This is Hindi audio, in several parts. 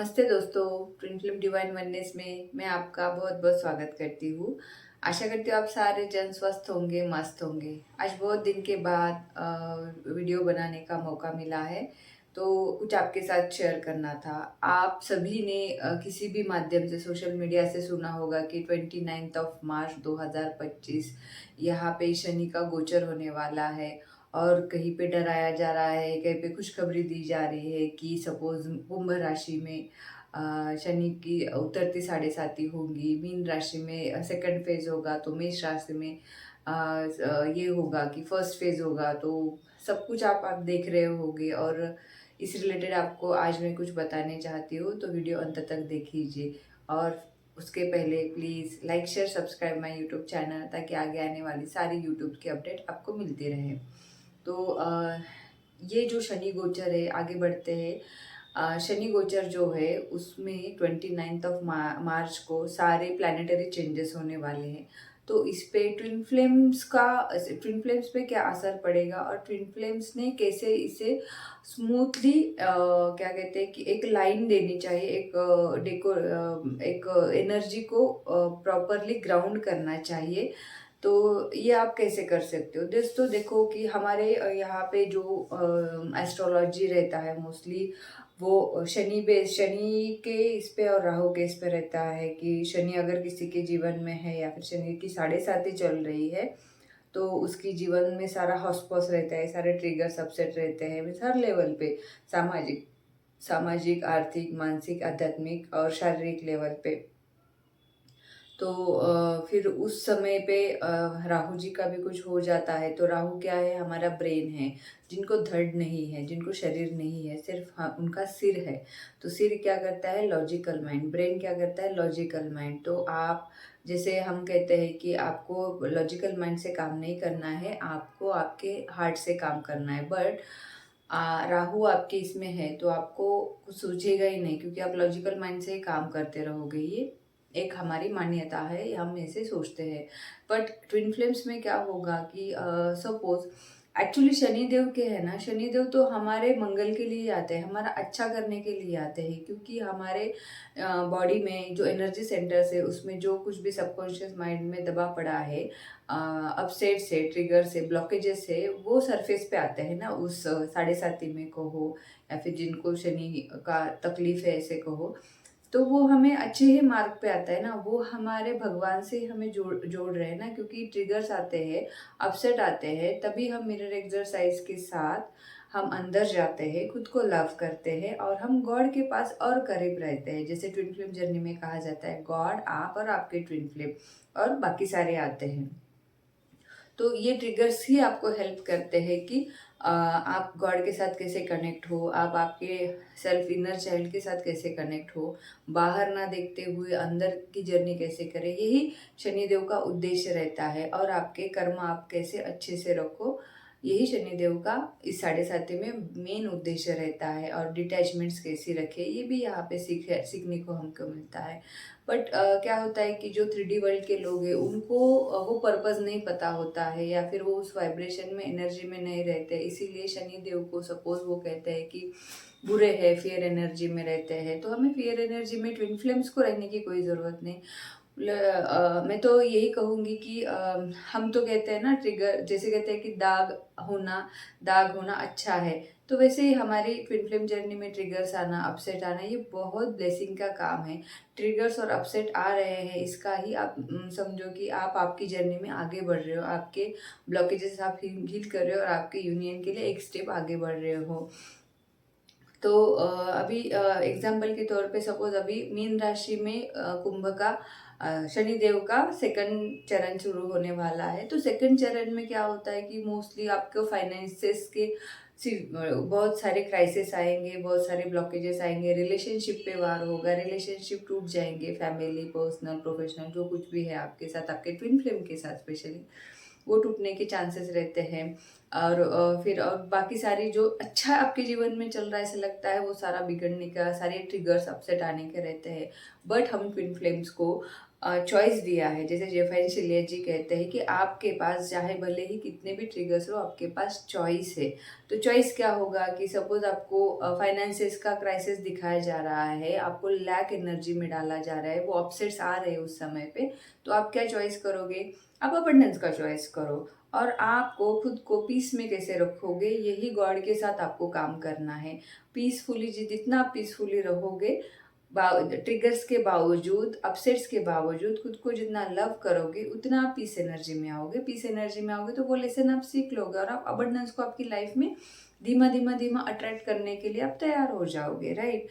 नमस्ते दोस्तों। ट्विन फिल्म डिवाइन वननेस में मैं आपका बहुत बहुत स्वागत करती हूँ। आशा करती हूँ आप सारे जन स्वस्थ होंगे, मस्त होंगे। आज बहुत दिन के बाद वीडियो बनाने का मौका मिला है, तो कुछ आपके साथ शेयर करना था। आप सभी ने किसी भी माध्यम से सोशल मीडिया से सुना होगा कि 29 मार्च 2025 यहाँ पे शनि का गोचर होने वाला है। और कहीं पे डराया जा रहा है, कहीं पे खुशखबरी दी जा रही है कि सपोज कुंभ राशि में शनि की उतरती साढ़े साती होंगी, मीन राशि में सेकंड फेज होगा, तो मेष राशि में ये होगा कि फर्स्ट फेज होगा। तो सब कुछ आप देख रहे होंगे और इस रिलेटेड आपको आज मैं कुछ बताने चाहती हूँ, तो वीडियो अंत तक देख लीजिए। और उसके पहले please like share subscribe my YouTube channel, ताकि आगे आने वाली सारी यूट्यूब की अपडेट आपको मिलती रहे। तो ये जो शनि गोचर है, आगे बढ़ते हैं। शनि गोचर जो है उसमें 29 मार्च को सारे प्लानिटरी चेंजेस होने वाले हैं। तो इस पे ट्विन फ्लेम्स पे क्या असर पड़ेगा और ट्विन फ्लेम्स ने कैसे इसे स्मूथली क्या कहते हैं कि एक लाइन देनी चाहिए, एक एनर्जी को प्रॉपरली ग्राउंड करना चाहिए। तो ये आप कैसे कर सकते हो दोस्तों? देखो कि हमारे यहाँ पे जो एस्ट्रोलॉजी रहता है मोस्टली, वो शनि के इस पे और राहु के इस पे रहता है कि शनि अगर किसी के जीवन में है या फिर शनि की साढ़े साती चल रही है, तो उसकी जीवन में सारा हौस-पौस रहता है, सारे ट्रिगर्स अपसेट रहते हैं मीन्स हर लेवल पे, सामाजिक सामाजिक, आर्थिक, मानसिक, आध्यात्मिक और शारीरिक लेवल पे। तो फिर उस समय पे राहु जी का भी कुछ हो जाता है। तो राहु क्या है? हमारा ब्रेन है। जिनको धड़ नहीं है, जिनको शरीर नहीं है, सिर्फ उनका सिर है। तो सिर क्या करता है? Logical mind. ब्रेन क्या करता है? Logical mind. तो आप, जैसे हम कहते हैं कि आपको लॉजिकल माइंड से काम नहीं करना है, आपको आपके हार्ट से काम करना है। बट राहु आपके इसमें है तो आपको कुछ सूझेगा ही नहीं, क्योंकि आप लॉजिकल माइंड से ही काम करते रहोगे। ये एक हमारी मान्यता है, हम ऐसे सोचते हैं। बट ट्विन फ्लेम्स में क्या होगा कि सपोज एक्चुअली शनिदेव के है ना, शनिदेव तो हमारे मंगल के लिए आते हैं, हमारा अच्छा करने के लिए आते हैं। क्योंकि हमारे बॉडी में जो एनर्जी सेंटर्स है, उसमें जो कुछ भी सबकॉन्शियस माइंड में दबा पड़ा है, अपसेट से, ट्रिगर से, ब्लॉकेजेस से, वो सरफेस पे आते हैं ना, उस साढ़े साती में कहो या फिर जिनको शनि का तकलीफ है ऐसे कहो, तो वो हमें अच्छे ही मार्ग पे आता है ना। वो हमारे भगवान से हमें जोड़ जोड़ रहे हैं ना, क्योंकि ट्रिगर्स आते हैं, अपसेट आते हैं, तभी हम मिरर एक्सरसाइज के साथ हम अंदर जाते हैं, खुद को लव करते हैं और हम गॉड के पास और करीब रहते हैं। जैसे ट्विन फ्लेम जर्नी में कहा जाता है, गॉड, आप और आपके ट्विन फ्लेम और बाकी सारे आते हैं। तो ये ट्रिगर्स ही आपको हेल्प करते हैं कि आप गॉड के साथ कैसे कनेक्ट हो, आप आपके सेल्फ इनर चाइल्ड के साथ कैसे कनेक्ट हो, बाहर ना देखते हुए अंदर की जर्नी कैसे करें। यही शनिदेव का उद्देश्य रहता है। और आपके कर्म आप कैसे अच्छे से रखो, यही शनिदेव का इस साढ़े साती में मेन उद्देश्य रहता है। और डिटैचमेंट्स कैसी रखे, ये भी यहाँ पे सीखने को हमको मिलता है। बट क्या होता है कि जो 3D वर्ल्ड के लोग हैं, उनको वो पर्पस नहीं पता होता है, या फिर वो उस वाइब्रेशन में, एनर्जी में नहीं रहते। इसीलिए शनि देव को सपोज वो कहते हैं कि बुरे हैं, फियर एनर्जी में रहते हैं। तो हमें फियर एनर्जी में ट्विन फ्लेम्स को रहने की कोई ज़रूरत नहीं। मैं तो यही कहूँगी कि हम तो कहते हैं ना, ट्रिगर जैसे कहते हैं कि दाग होना अच्छा है। तो वैसे ही हमारी ट्विन फ्लेम जर्नी में ट्रिगर्स आना, अपसेट आना, ये बहुत ब्लेसिंग का काम है। ट्रिगर्स और अपसेट आ रहे हैं, इसका ही आप समझो कि आप आपकी जर्नी में आगे बढ़ रहे हो, आपके ब्लॉकेजेस आप हील कर रहे हो और आपके यूनियन के लिए एक स्टेप आगे बढ़ रहे हो। तो अभी एग्जाम्पल के तौर पे सपोज अभी मीन राशि में कुंभ का शनिदेव का सेकंड चरण शुरू होने वाला है। तो सेकंड चरण में क्या होता है कि मोस्टली आपको फाइनेंसेस के बहुत सारे क्राइसिस आएंगे, बहुत सारे ब्लॉकेजेस आएंगे, रिलेशनशिप पे वार होगा, रिलेशनशिप टूट जाएंगे, फैमिली, पर्सनल, प्रोफेशनल, जो कुछ भी है आपके साथ, आपके ट्विन फ्लेम के साथ स्पेशली, वो टूटने के चांसेस रहते हैं। और फिर और बाकी सारी जो अच्छा आपके जीवन में चल रहा है, ऐसा लगता है वो सारा बिगड़ने का, सारे ट्रिगर्स अपसेट आने के रहते हैं। बट हम ट्विन फ्लेम्स को चॉइस दिया है। जैसे जेफाइन शिलियर जी कहते हैं कि आपके पास चाहे भले ही कितने भी ट्रिगर्स हो, आपके पास चॉइस है। तो चॉइस क्या होगा कि सपोज आपको फाइनेंसिस का क्राइसिस दिखाया जा रहा है, आपको लैक एनर्जी में डाला जा रहा है, वो अपसेट्स आ रहे हैं उस समय पे, तो आप क्या चॉइस करोगे? आप अबंडेंस का चॉइस करो। और आपको खुद को पीस में कैसे रखोगे, यही गॉड के साथ आपको काम करना है। पीसफुली, जितना आप पीसफुली रहोगे, ट्रिगर्स के बावजूद, अपसेट्स के बावजूद खुद को जितना लव करोगे, उतना आप पीस एनर्जी में आओगे। पीस एनर्जी में आओगे तो वो लेसन आप सीख लोगे और आप अबंडेंस को आपकी लाइफ में धीमा धीमा धीमा अट्रैक्ट करने के लिए आप तैयार हो जाओगे, राइट।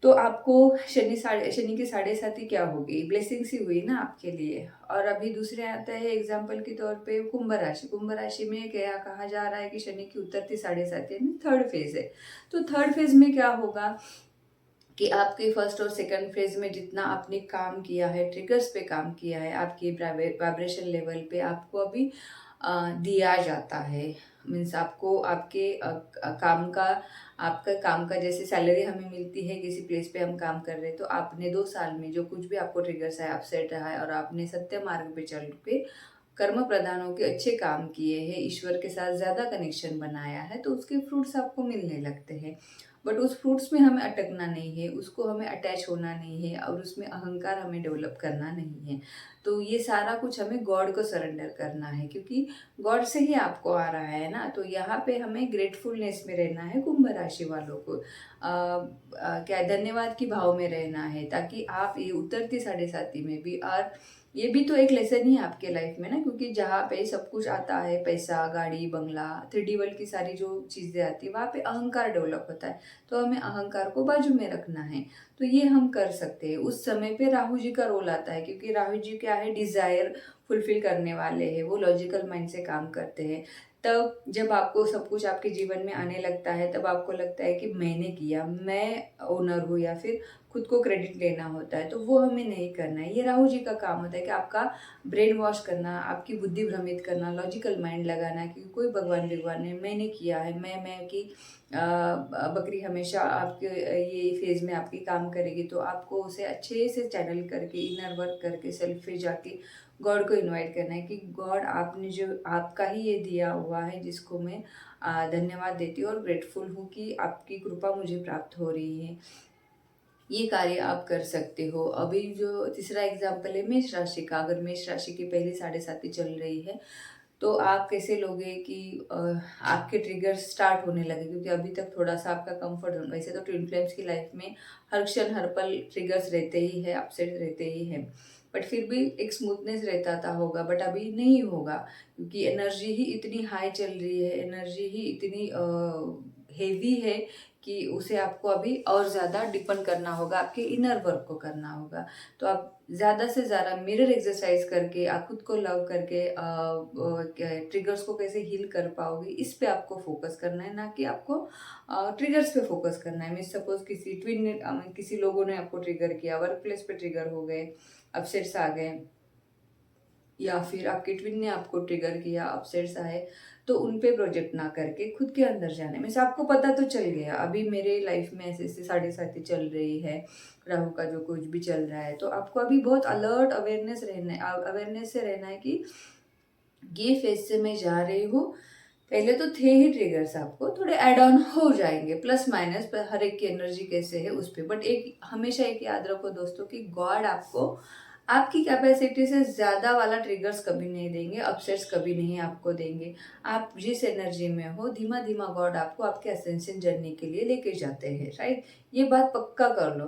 तो आपको शनि की साढ़े साथी क्या होगी? ब्लेसिंग्स ही हुई ना आपके लिए। और अभी दूसरे आता है एग्जाम्पल के तौर पे कुंभ राशि। कुंभ राशि में क्या कहा जा रहा है कि शनि की उतरती साढ़े साथी यानी थर्ड फेज है। तो थर्ड फेज में क्या होगा कि आपके फर्स्ट और सेकंड फेज में जितना आपने काम किया है, ट्रिगर्स पे काम किया है, आपकी वाइब्रेशन लेवल पे आपको अभी दिया जाता है। मीन्स आपको आपके काम का, आपका काम का जैसे सैलरी हमें मिलती है, किसी प्लेस पे हम काम कर रहे हैं, तो आपने 2 साल में जो कुछ भी आपको ट्रिगर्स है, अपसेट रहा है और आपने सत्य मार्ग पे चल के कर्म प्रधानों के अच्छे काम किए हैं, ईश्वर के साथ ज़्यादा कनेक्शन बनाया है, तो उसके फ्रूट्स आपको मिलने लगते हैं। बट उस फ्रूट्स में हमें अटकना नहीं है, उसको हमें अटैच होना नहीं है और उसमें अहंकार हमें डेवलप करना नहीं है। तो ये सारा कुछ हमें गॉड को सरेंडर करना है, क्योंकि गॉड से ही आपको आ रहा है ना। तो यहाँ पे हमें ग्रेटफुलनेस में रहना है, कुंभ राशि वालों को क्या धन्यवाद की भाव में रहना है, ताकि आप ये उतरती साढ़े साथी में भी, और ये भी तो एक लेसन ही है आपके लाइफ में ना, क्योंकि जहाँ पे सब कुछ आता है, पैसा, गाड़ी, बंगला, 3D वर्ल्ड की सारी जो चीज़ें आती है, वहाँ पे अहंकार डेवलप होता है। तो हमें अहंकार को बाजू में रखना है। तो ये हम कर सकते हैं। उस समय पे राहु जी का रोल आता है, क्योंकि राहु जी क्या है, डिजायर फुलफिल करने वाले हैं, वो लॉजिकल माइंड से काम करते हैं। तब जब आपको सब कुछ आपके जीवन में आने लगता है, तब आपको लगता है कि मैंने किया, मैं ओनर हूँ, या फिर खुद को क्रेडिट लेना होता है। तो वो हमें नहीं करना है। ये राहु जी का काम होता है कि आपका ब्रेन वॉश करना, आपकी बुद्धि भ्रमित करना, लॉजिकल माइंड लगाना कि कोई भगवान भगवान ने, मैंने किया है, मैं की बकरी हमेशा आपके ये फेज में आपकी काम करेगी। तो आपको उसे अच्छे से चैनल करके, इनर वर्क करके, सेल्फ पे जाके गॉड को इनवाइट करना है कि गॉड, आपने जो आपका ही ये दिया हुआ है, जिसको मैं धन्यवाद देती हूँ और ग्रेटफुल हूँ कि आपकी कृपा मुझे प्राप्त हो रही है। ये कार्य आप कर सकते हो। अभी जो तीसरा एग्जाम्पल है मेष राशि का, अगर मेष राशि की पहली साढ़े साथी चल रही है, तो आप कैसे लोगे कि आपके ट्रिगर्स स्टार्ट होने लगे, क्योंकि अभी तक थोड़ा सा आपका कंफर्ट जोन, वैसे तो ट्विन फ्लेम्स की लाइफ में हर क्षण हर पल ट्रिगर्स रहते ही है, अपसेट रहते ही है, बट फिर भी एक स्मूथनेस रहता था होगा, बट अभी नहीं होगा, क्योंकि एनर्जी ही इतनी हाई चल रही है, एनर्जी ही इतनी हेवी है कि उसे आपको अभी और ज़्यादा डिपेंड करना होगा, आपके इनर वर्क को करना होगा। तो आप ज़्यादा से ज़्यादा मिरर एक्सरसाइज करके, आप खुद को लव करके ट्रिगर्स को कैसे हील कर पाओगे, इस पे आपको फोकस करना है, ना कि आपको ट्रिगर्स पे फोकस करना है। मैं सपोज किसी लोगों ने आपको ट्रिगर किया, वर्क प्लेस पे ट्रिगर हो गए, अपसेट्स आ गए, या फिर आपके ट्विन ने आपको ट्रिगर किया, अपसेट्स आए, तो उन पे प्रोजेक्ट ना करके खुद के अंदर जाने में से आपको पता तो चल गया, अभी मेरे लाइफ में ऐसे ऐसे साढ़े साथी चल रही है, राहु का जो कुछ भी चल रहा है, तो आपको अभी बहुत अलर्ट अवेयरनेस रहना है, अवेयरनेस से रहना है कि ये फेज से मैं जा रही हूँ। पहले तो थे ही ट्रिगर्स, आपको थोड़े ऐड ऑन हो जाएंगे, प्लस माइनस पर, हर एक की एनर्जी कैसे है उस पर, बट एक हमेशा एक याद रखो दोस्तों कि गॉड आपको आपकी कैपेसिटी से ज़्यादा वाला ट्रिगर्स कभी नहीं देंगे, अपसेट्स कभी नहीं आपको देंगे। आप जिस एनर्जी में हो, धीमा धीमा गॉड आपको आपके असेंशन जर्नी के लिए लेके जाते हैं, राइट। ये बात पक्का कर लो।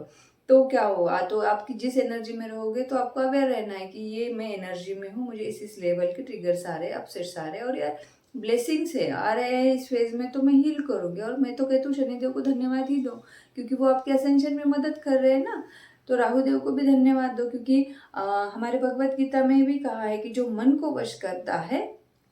तो क्या हुआ, तो आपकी जिस एनर्जी में रहोगे, तो आपको अवेयर रहना है कि ये मैं एनर्जी में हूँ, मुझे इस लेवल के ट्रिगर्स आ रहे हैं, अपसेट्स आ रहे हैं, और यार ब्लेसिंग्स है आ रहे हैं इस फेज में, तो मैं हील करूँगी। और मैं तो कहती हूँ शनिदेव को धन्यवाद ही दो, क्योंकि वो आपके असेंशन में मदद कर रहे हैं ना। तो राहु देव को भी धन्यवाद दो, क्योंकि हमारे भगवत गीता में भी कहा है कि जो मन को वश करता है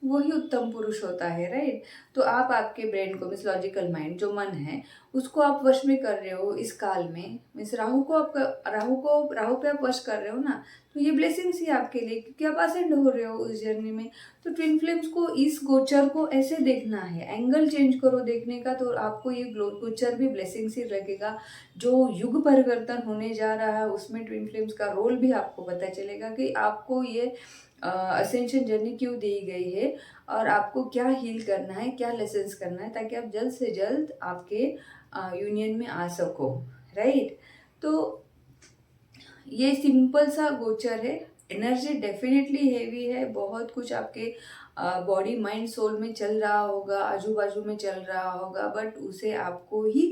वही उत्तम पुरुष होता है, राइट। तो आप आपके ब्रेन को, मीन्स लॉजिकल माइंड जो मन है, उसको आप वश में कर रहे हो इस काल में, मीन्स राहु पे आप वश कर रहे हो ना, तो ये ब्लेसिंग्स ही आपके लिए, क्योंकि आप असेंड हो रहे हो उस जर्नी में। तो ट्विन फ्लेम्स को, इस गोचर को ऐसे देखना है, एंगल चेंज करो देखने का, तो आपको ये गोचर भी ब्लेसिंग्स ही लगेगा। जो युग परिवर्तन होने जा रहा है उसमें ट्विन फ्लेम्स का रोल भी आपको पता चलेगा कि आपको ये असेंशन जर्नी क्यों दी गई है और आपको क्या हील करना है, क्या लेसन्स करना है, ताकि आप जल्द से जल्द आपके यूनियन में आ सको, राइट। तो ये सिंपल सा गोचर है। एनर्जी डेफिनेटली हेवी है, बहुत कुछ आपके बॉडी माइंड सोल में चल रहा होगा, आजू बाजू में चल रहा होगा, बट उसे आपको ही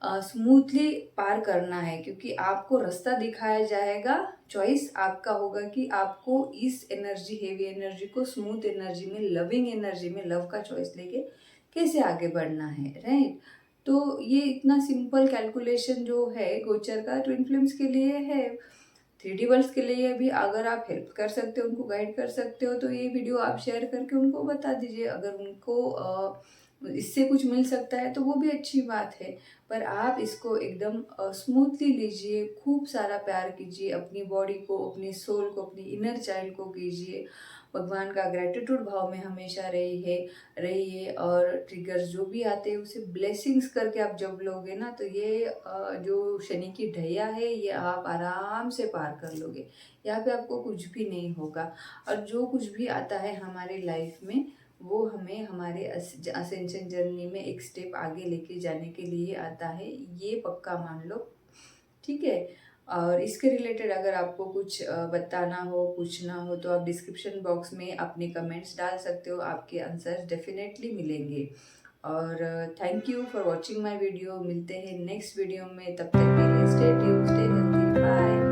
स्मूथली पार करना है, क्योंकि आपको रास्ता दिखाया जाएगा। चॉइस आपका होगा कि आपको इस एनर्जी, हेवी एनर्जी को स्मूथ एनर्जी में, लविंग एनर्जी में, लव का चॉइस लेके कैसे आगे बढ़ना है, राइट। तो ये इतना सिंपल कैलकुलेशन जो है गोचर का ट्विन फ्लेम्स के लिए है। 3D वर्ल्ड्स के लिए भी अगर आप हेल्प कर सकते हो, उनको गाइड कर सकते हो, तो ये वीडियो आप शेयर करके उनको बता दीजिए। अगर उनको इससे कुछ मिल सकता है तो वो भी अच्छी बात है। पर आप इसको एकदम स्मूथली लीजिए, खूब सारा प्यार कीजिए अपनी बॉडी को, अपनी सोल को, अपनी इनर चाइल्ड को कीजिए। भगवान का ग्रेटिट्यूड भाव में हमेशा रहिए और ट्रिगर्स जो भी आते हैं उसे ब्लेसिंग्स करके आप जब लोगे ना, तो ये जो शनि की ढैया है ये आप आराम से पार कर लोगे। यहाँ पे आपको कुछ भी नहीं होगा। और जो कुछ भी आता है हमारे लाइफ में वो हमें हमारे असेंशन जर्नी में एक स्टेप आगे लेके जाने के लिए आता है, ये पक्का मान लो, ठीक है। और इसके रिलेटेड अगर आपको कुछ बताना हो, पूछना हो, तो आप डिस्क्रिप्शन बॉक्स में अपने कमेंट्स डाल सकते हो, आपके आंसर्स डेफिनेटली मिलेंगे। और thank you for watching my video. मिलते हैं नेक्स्ट वीडियो में, तब तक के लिए stay tuned, stay healthy, bye.